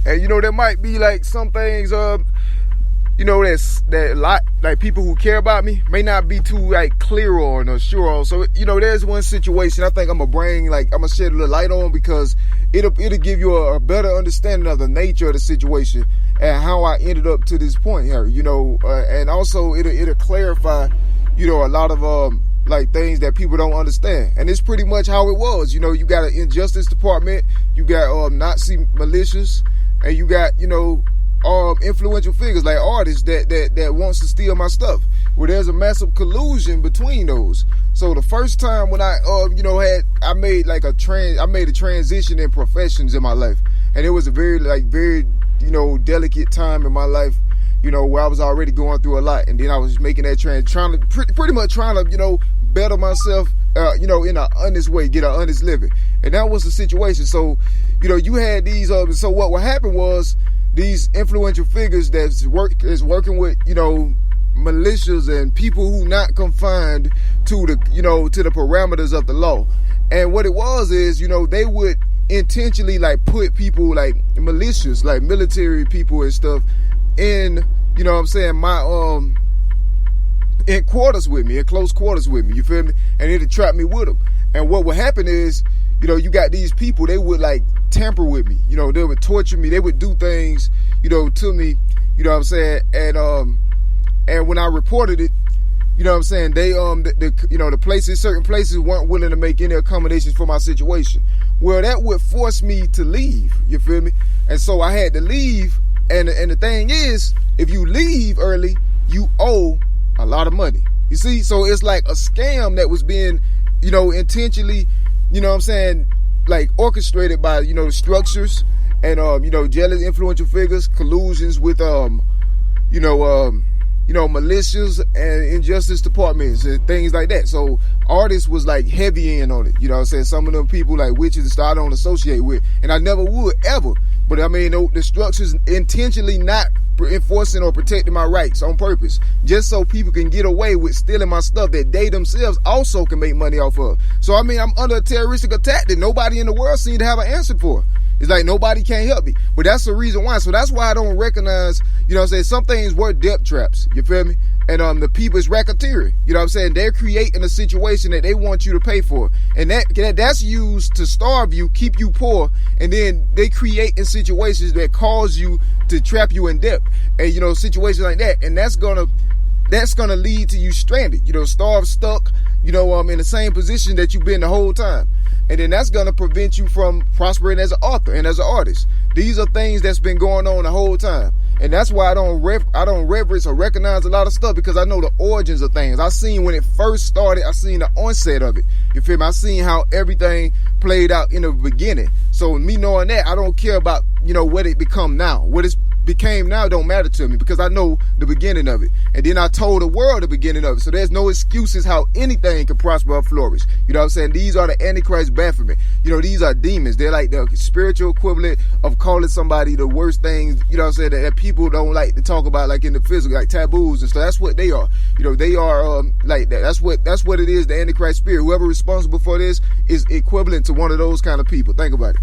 And there might be like some things that a lot, like people who care about me may not be too like clear on or sure on. So there's one situation I think I'm gonna shed a little light on, because it'll give you a better understanding of the nature of the situation and how I ended up to this point here. And also it'll clarify a lot of like things that people don't understand. And it's pretty much how it was. You got an injustice department, you got Nazi militias, and you got influential figures like artists that wants to steal my stuff. Well, there's a massive collusion between those. So the first time when I I made a transition in professions in my life, and it was a very delicate time in my life, where I was already going through a lot, and then I was making that trying to better myself, in an honest way, get an honest living. And that was the situation. So, you had these, so what would happen was, these influential figures is working with, militias and people who not confined to the, to the parameters of the law. And what it was is, they would intentionally like put people like militias, like military people and stuff in, in quarters with me, in close quarters with me, you feel me? And it'd trap me with them. And what would happen is, you got these people, they would like tamper with me, they would torture me, they would do things, to me, and when I reported it, they the places, certain places weren't willing to make any accommodations for my situation. Well, that would force me to leave, you feel me? And so I had to leave, and the thing is, if you leave early, you owe a lot of money, you see? So it's like a scam that was being, intentionally, like orchestrated by, structures and, jealous influential figures, collusions with, militias and injustice departments and things like that. So artists was like heavy in on it, some of them people like witches and stuff I don't associate with, and I never would ever. But the structures intentionally not enforcing or protecting my rights on purpose, just so people can get away with stealing my stuff that they themselves also can make money off of. So I'm under a terroristic attack that nobody in the world seems to have an answer for. It's like nobody can help me. But that's the reason why. So that's why I don't recognize, some things were debt traps. You feel me? And the people is racketeering. They're creating a situation that they want you to pay for. And that's used to starve you, keep you poor, and then they create in situations that cause you to trap you in debt. And situations like that. And that's gonna lead to you stranded, starved, stuck, in the same position that you've been the whole time. And then that's going to prevent you from prospering as an author and as an artist. These are things that's been going on the whole time. And that's why I don't reverence or recognize a lot of stuff, because I know the origins of things. I seen when it first started, I seen the onset of it. You feel me? I seen how everything played out in the beginning. So me knowing that, I don't care about, what it become now. What it's became now don't matter to me, because I know the beginning of it. And then I told the world the beginning of it. So there's no excuses how anything can prosper or flourish. These are the Antichrist Baphomet. These are demons. They're like the spiritual equivalent of calling somebody the worst things, that people don't like to talk about, like in the physical, like taboos and stuff. That's what they are. They are like that. That's what it is, the Antichrist spirit. Whoever responsible for this is equivalent to one of those kind of people. Think about it.